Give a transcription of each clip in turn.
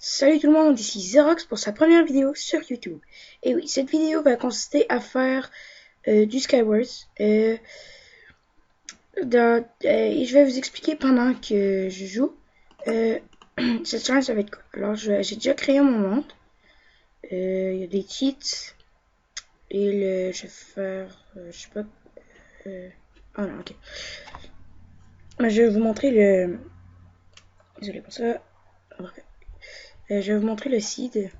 Salut tout le monde, ici Xerox pour sa première vidéo sur YouTube. Et oui, cette vidéo va consister à faire du Skywars. Et je vais vous expliquer pendant que je joue. Cette challenge, ça va être quoi? Alors, j'ai déjà créé mon monde. Il y a des cheats. Et je vais faire... je sais pas... ah non, ok. Je vais vous montrer le... Désolé pour ça. Je vais vous montrer le seed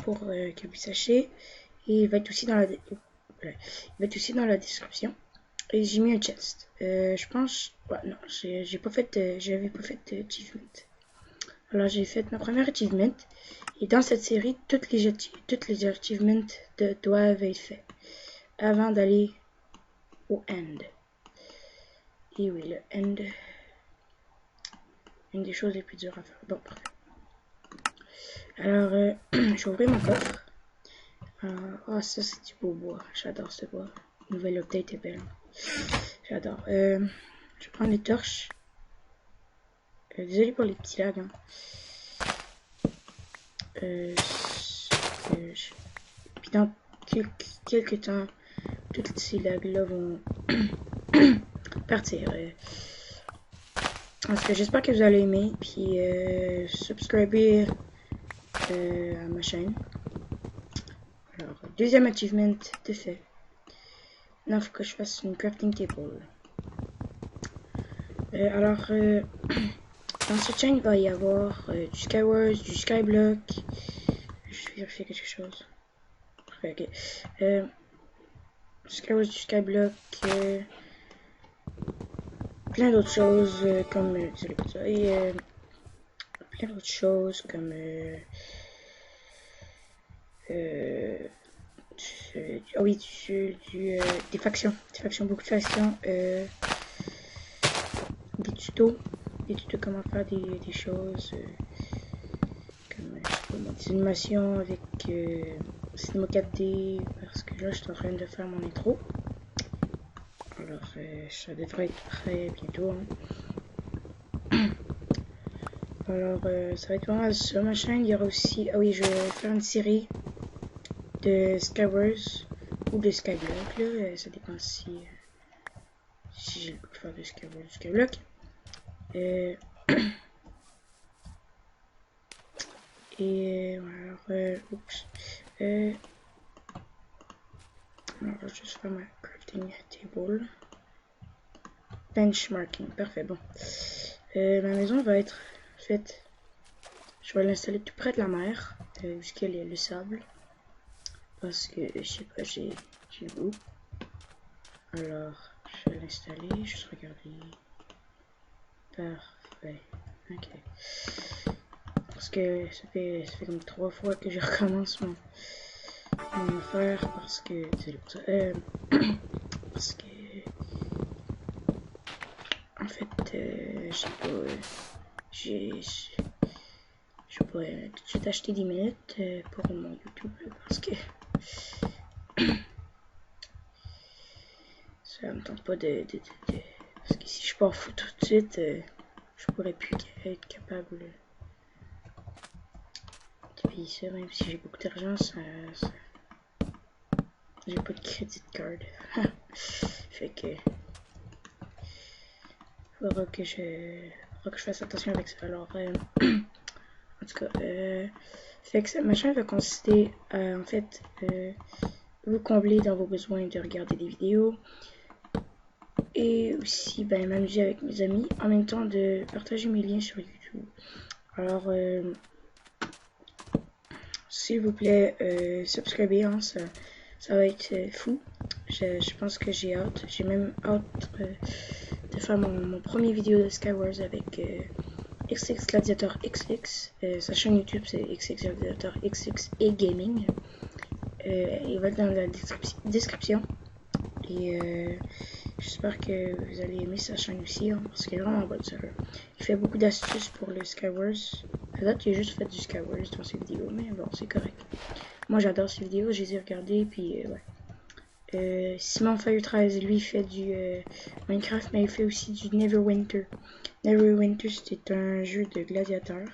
pour que vous sachiez. Et il va être aussi dans la description. Et j'ai mis un chest. Je pense... Ouais, non, j'avais pas fait achievement. Alors j'ai fait ma première achievement. Et dans cette série, toutes les achievements doivent être faits. Avant d'aller au end. Et oui, le end. Une des choses les plus dures à faire. Bon, parfait. Alors, je vais ouvrir mon coffre. Oh, ça c'est du beau bois. J'adore ce bois. Nouvelle update est belle. J'adore. Je vais prendre les torches. Désolé pour les petits lags. Hein. Puis dans quelques temps, toutes ces lags-là vont partir. En tout cas, j'espère que vous allez aimer. Puis subscribez à ma chaîne. Alors, deuxième achievement de fait. Maintenant, il faut que je fasse une crafting table. Dans cette chaîne, il va y avoir du Skywars, du Skyblock. Je vais vérifier quelque chose. Ok. Du Skywars, du Skyblock. Plein d'autres choses comme. Désolé pour ça. Et plein d'autres choses comme. Ah oui, des factions. Des factions, beaucoup de factions. Des tutos comment faire des choses comme des animations avec Cinema 4D parce que là je suis en train de faire mon intro. Alors ça devrait être prêt bientôt. Hein. Alors ça va être pas mal sur ma chaîne. Il y aura aussi, ah oui, je vais faire une série de Skywars ou de Skyblock là, ça dépend si j'ai le goût de faire de Skywars ou de Skyblock. Et voilà, oups. Alors, je vais juste faire ma crafting table. Benchmarking, parfait, bon. Ma maison va être faite. Je vais l'installer tout près de la mer, jusqu'à le sable. Parce que, je sais pas, j'ai où. Alors, je vais l'installer, juste regarder. Parfait, ok. Parce que ça fait comme 3 fois que je recommence mon affaire parce que parce que en fait j'ai pourrais tout de suite acheter 10 minutes pour mon YouTube parce que ça me tente pas parce que si je pars fou tout de suite je pourrais plus être capable de payer ça même si j'ai beaucoup d'argent j'ai pas de credit card. Fait que faudra que je fasse attention avec ça. Alors en tout cas fait que ma chaîne va consister à en fait vous combler dans vos besoins de regarder des vidéos et aussi m'amuser avec mes amis en même temps de partager mes liens sur YouTube. Alors s'il vous plaît subscribez, hein, ça va être fou. Je pense que j'ai hâte. J'ai même hâte de faire mon premier vidéo de Skywars avec XX Gladiator XX. Sa chaîne YouTube c'est XX Gladiator XX et Gaming. Il va être dans la description. Et j'espère que vous allez aimer sa chaîne aussi, hein, parce qu'elle est vraiment bonne. Il fait beaucoup d'astuces pour le Skywars. Peut-être qu'il a juste fait du Skywars dans ses vidéos, mais bon, c'est correct. Moi j'adore ces vidéos, je les ai regardées, puis ouais. Simon Fire 13, lui, il fait du Minecraft, mais il fait aussi du Neverwinter. Neverwinter, c'était un jeu de gladiateur.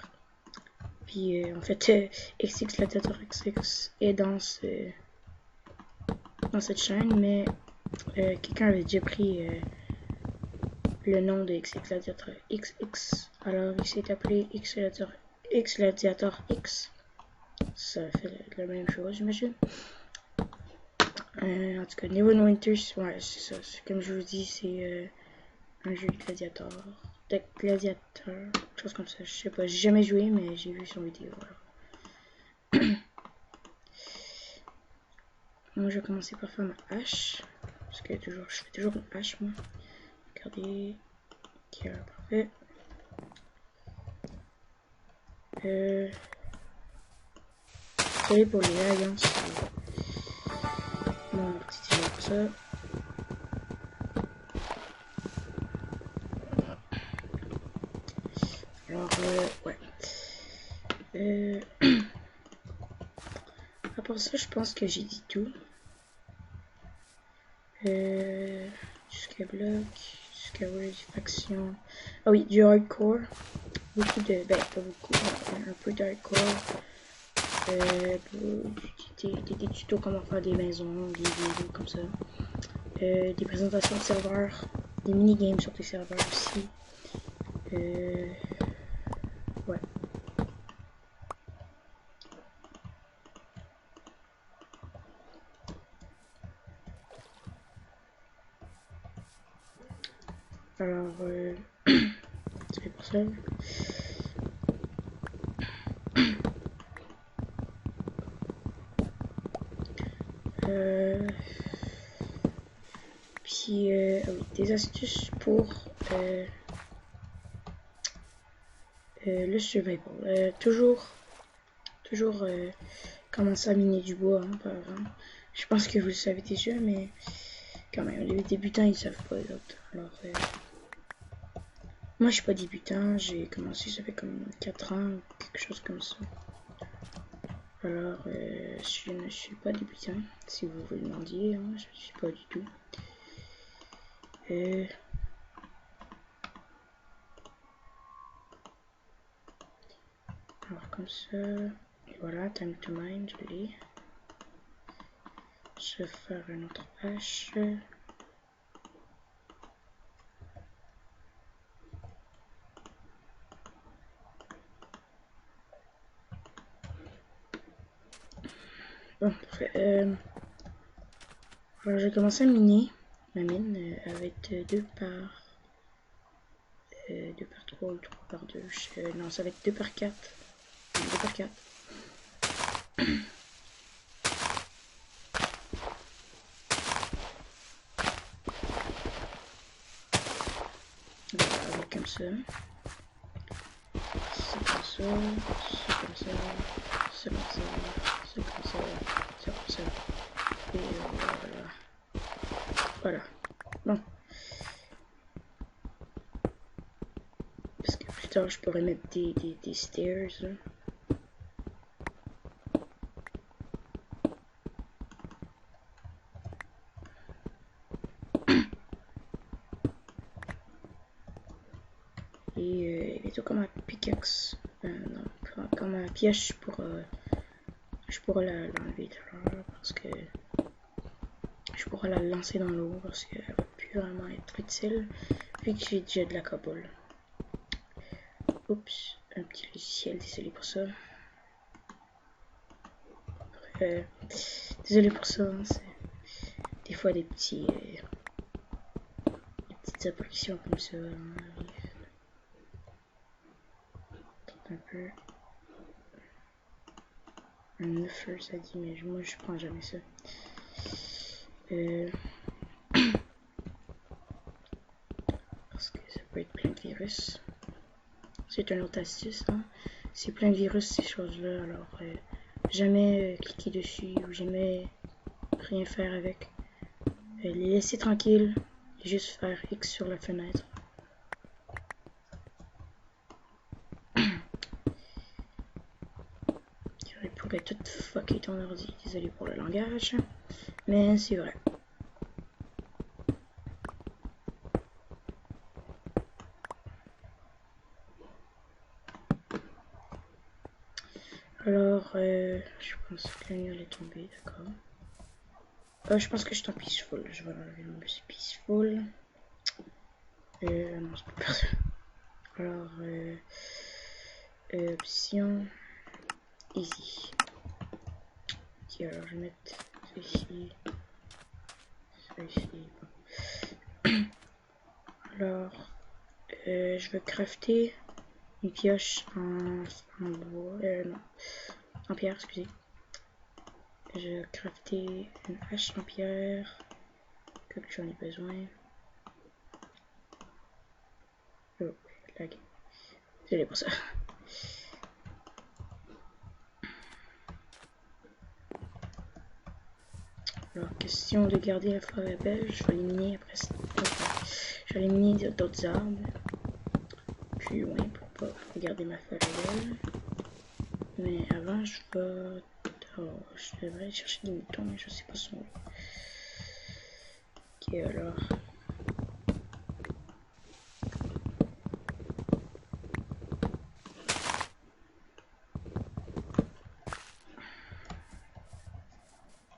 Puis en fait, XX Gladiator XX est dans cette chaîne, mais quelqu'un avait déjà pris le nom de XX Gladiator XX. Alors il s'est appelé X Gladiator X. Ça fait la même chose, j'imagine. En tout cas, Neverwinter, ouais, c'est ça. Comme je vous dis, c'est un jeu de gladiateur. Chose comme ça. Je sais pas, j'ai jamais joué, mais j'ai vu son vidéo. Alors. Moi, je vais commencer par faire ma hache. Parce que je fais toujours une hache, moi. Regardez. Ok, alors, parfait. Désolé pour les lags, hein, c'est mon petit jeu pour ça. Alors, ouais. À part ça, je pense que j'ai dit tout. Jusqu'à bloc, jusqu'à faction. Ah oui, du hardcore. Beaucoup de. Ben, pas beaucoup, mais un peu d'hardcore. Des tutos comment faire des maisons, des vidéos comme ça. Des présentations de serveurs. Des mini-games sur des serveurs aussi. Ouais. Alors, c'est pour ça. Puis, oui, des astuces pour le survival. Toujours commencer à miner du bois, hein, par exemple. Je pense que vous le savez déjà, mais quand même, les débutants, ils savent pas les autres. Alors, moi, je suis pas débutant, j'ai commencé, ça fait comme 4 ans, quelque chose comme ça. Alors, je ne suis pas débutant, si vous vous le demandiez, hein, je ne suis pas du tout. Alors, comme ça, et voilà, time to mine, je l'ai. Je vais faire une autre hache. Bon, parfait. Alors, j'ai commencé à miner ma mine avec 2 par 3 ou 3 par 2. Non, ça va être 2 par 4. 2 par 4. Voilà, comme ça. C'est comme ça. C'est comme ça. C'est comme ça. C'est comme ça. C'est comme ça. Et voilà. Voilà. Bon. Parce que plus tard, je pourrais mettre des stairs. Là. Et bientôt comme un pickaxe. Non, comme un piège, je pourrais l'enlever tout à l'heure parce que je pourrais la lancer dans l'eau parce qu'elle va plus vraiment être utile vu que j'ai déjà de la cobble. Oups, un petit logiciel, désolé pour ça. Désolé pour ça, hein, c'est des fois des petites apparitions comme ça. Un peu. Un neufeur, ça dit, mais moi je prends jamais ça. Parce que ça peut être plein de virus. C'est une autre astuce, hein. C'est plein de virus ces choses-là, alors jamais cliquer dessus ou jamais rien faire avec. Les laisser tranquilles et juste faire X sur la fenêtre. Il pourrait tout fucker ton ordi. Désolé pour le langage, mais c'est vrai. Alors, je pense que l'agneau est tombé, d'accord. Je pense que je suis en peaceful. Je vais enlever mon peaceful. Non, c'est pas personne. Alors, option easy. Ok, alors je vais mettre ça ici. Ça ici. Bon. Alors, je veux crafter une pioche en bois. Non, en pierre, excusez. Je vais crafter une hache en pierre. Que j'en ai besoin. Oh, lag. Désolé pour ça. Alors, question de garder la forêt belle, je vais éliminer après ça. Je vais éliminer d'autres arbres. Puis, ouais, pour pas garder ma forêt belle. Mais avant, je vais. Oh, je devrais chercher des moutons, mais je sais pas son. Ok, alors.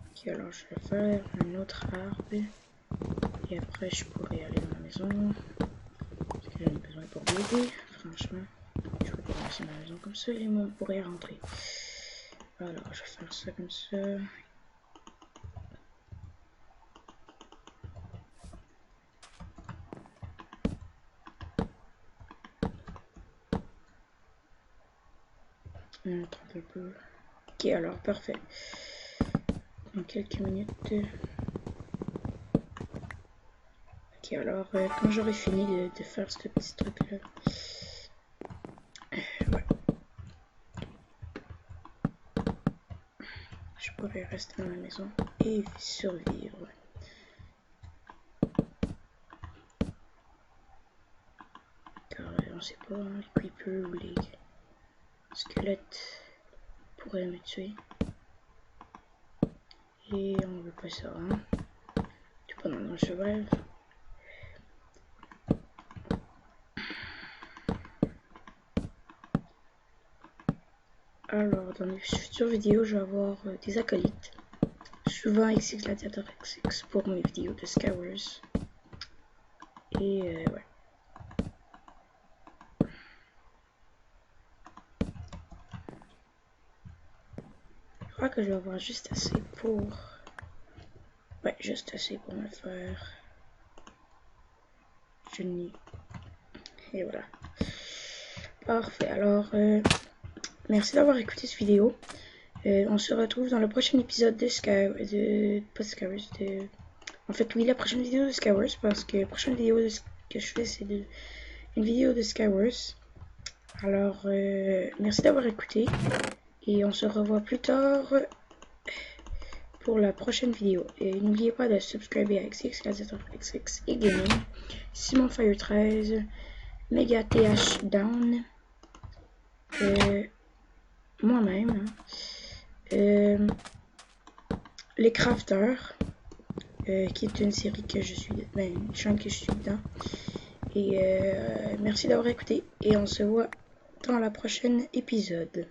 Ok, alors je vais faire un autre arbre. Et après, je pourrais aller dans la maison. Parce que j'en ai besoin pour bébé, franchement. Je vais pas lancer ma maison comme ça et on pourrait rentrer. Alors, je vais faire ça comme ça. Attends un peu. Ok, alors, parfait. Dans quelques minutes. Ok, alors, quand j'aurai fini de faire ce petit truc-là. Ouais. Je pourrais rester dans la maison et survivre. Car on sait pas, hein, les creepers ou les squelettes pourraient me tuer. Et on veut pas ça, hein. Tu pas dans le cheval. Alors, dans les futures vidéos, je vais avoir des acolytes. Souvent XX Gladiator XX pour mes vidéos de Skywars. Et ouais. Je crois que je vais avoir juste assez pour. Ouais, juste assez pour me faire. Je n'ai. Et voilà. Parfait. Alors, merci d'avoir écouté cette vidéo. On se retrouve dans le prochain épisode de Skywars. Pas Skywars. En fait, oui, la prochaine vidéo de Skywars. Parce que la prochaine vidéo que je fais, c'est une vidéo de Skywars. Alors, merci d'avoir écouté. Et on se revoit plus tard pour la prochaine vidéo. Et n'oubliez pas de subscriber à XX Gladiator XX et Gaming, Simon Fire 13, Mega TH Down, moi-même, Les Crafters, qui est une série que je suis, une chaîne que je suis dedans. Et merci d'avoir écouté et on se voit dans la prochaine épisode.